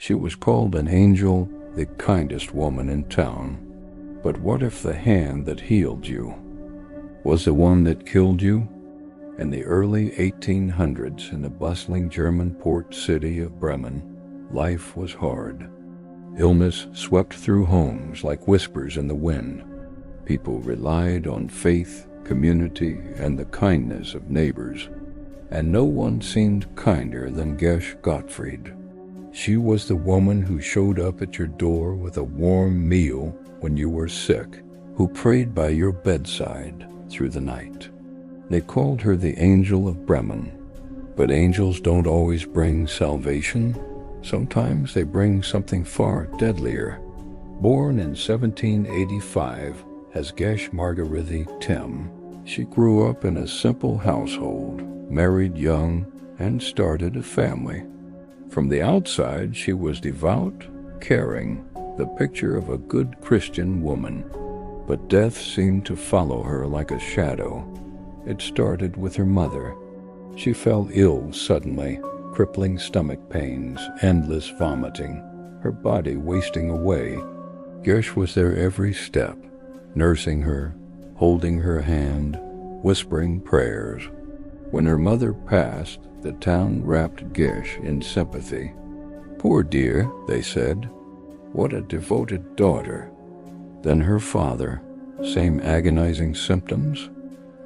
She was called an angel, the kindest woman in town. But what if the hand that healed you was the one that killed you? In the early 1800s, in the bustling German port city of Bremen, life was hard. Illness swept through homes like whispers in the wind. People relied on faith, community, and the kindness of neighbors. And no one seemed kinder than Gesche Gottfried. She was the woman who showed up at your door with a warm meal when you were sick, who prayed by your bedside through the night. They called her the Angel of Bremen. But angels don't always bring salvation. Sometimes they bring something far deadlier. Born in 1785 as Gesche Margarethe Tim, she grew up in a simple household, married young, and started a family. From the outside, she was devout, caring, the picture of a good Christian woman. But death seemed to follow her like a shadow. It started with her mother. She fell ill suddenly, crippling stomach pains, endless vomiting, her body wasting away. Gesche was there every step, nursing her, holding her hand, whispering prayers. When her mother passed, the town wrapped Gesche in sympathy. "Poor dear," they said. "What a devoted daughter." Then her father, same agonizing symptoms,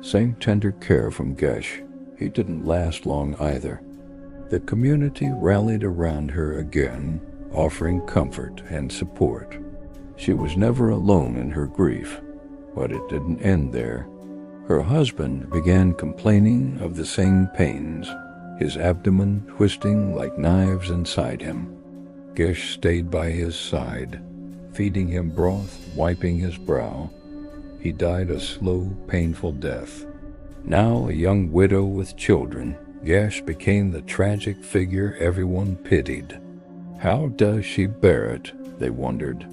same tender care from Gesche. He didn't last long either. The community rallied around her again, offering comfort and support. She was never alone in her grief, but it didn't end there. Her husband began complaining of the same pains, his abdomen twisting like knives inside him. Gesche stayed by his side, feeding him broth, wiping his brow. He died a slow, painful death. Now a young widow with children, Gesche became the tragic figure everyone pitied. How does she bear it, they wondered.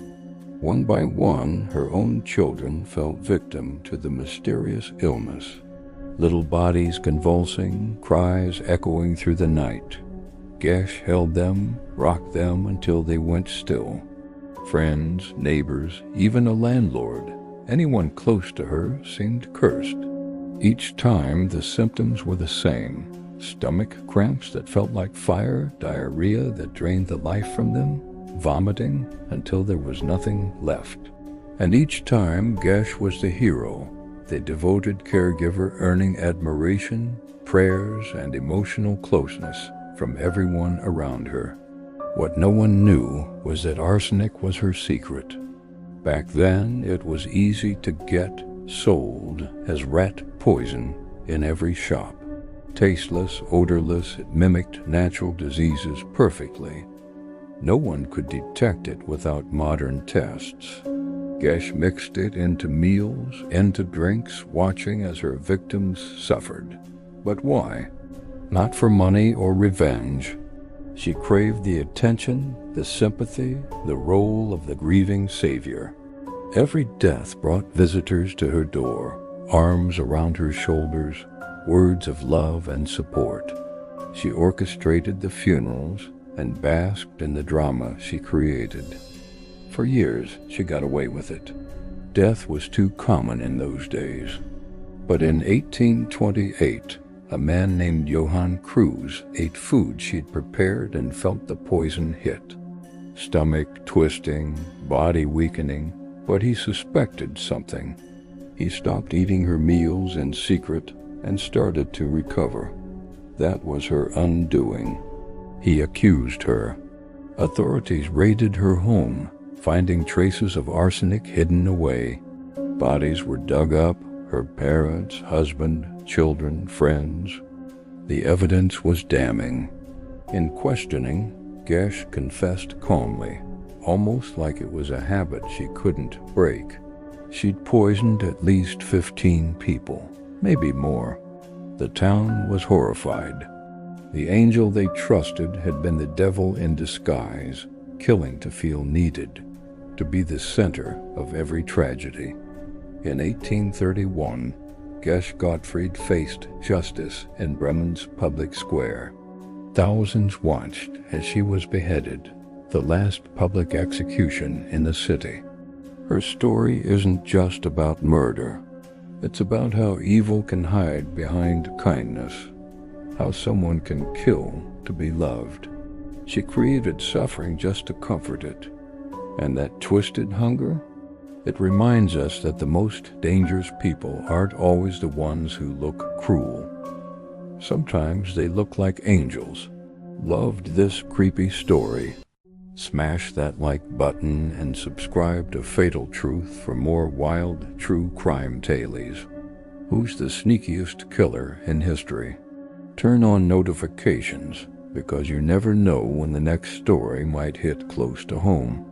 One by one, her own children fell victim to the mysterious illness. Little bodies convulsing, cries echoing through the night. Gesche held them, rocked them until they went still. Friends, neighbors, even a landlord, anyone close to her seemed cursed. Each time the symptoms were the same. Stomach cramps that felt like fire, diarrhea that drained the life from them, vomiting until there was nothing left. And each time Gesche was the hero, the devoted caregiver earning admiration, prayers, and emotional closeness from everyone around her. What no one knew was that arsenic was her secret. Back then, it was easy to get sold as rat poison in every shop. Tasteless, odorless, it mimicked natural diseases perfectly. No one could detect it without modern tests. Gesche mixed it into meals, into drinks, watching as her victims suffered. But why? Not for money or revenge. She craved the attention, the sympathy, the role of the grieving savior. Every death brought visitors to her door, arms around her shoulders, words of love and support. She orchestrated the funerals and basked in the drama she created. For years, she got away with it. Death was too common in those days. But in 1828, a man named Johann Cruz ate food she'd prepared and felt the poison hit. Stomach twisting, body weakening, but he suspected something. He stopped eating her meals in secret and started to recover. That was her undoing. He accused her. Authorities raided her home, finding traces of arsenic hidden away. Bodies were dug up, her parents, husband, children, friends. The evidence was damning. In questioning, Gesche confessed calmly, almost like it was a habit she couldn't break. She'd poisoned at least 15 people, maybe more. The town was horrified. The angel they trusted had been the devil in disguise, killing to feel needed, to be the center of every tragedy. In 1831, Gesche Gottfried faced justice in Bremen's public square. Thousands watched as she was beheaded, the last public execution in the city. Her story isn't just about murder. It's about how evil can hide behind kindness, how someone can kill to be loved. She created suffering just to comfort it. And that twisted hunger? It reminds us that the most dangerous people aren't always the ones who look cruel. Sometimes they look like angels. Loved this creepy story? Smash that like button and subscribe to Fatal Truth for more wild true crime tales. Who's the sneakiest killer in history? Turn on notifications because you never know when the next story might hit close to home.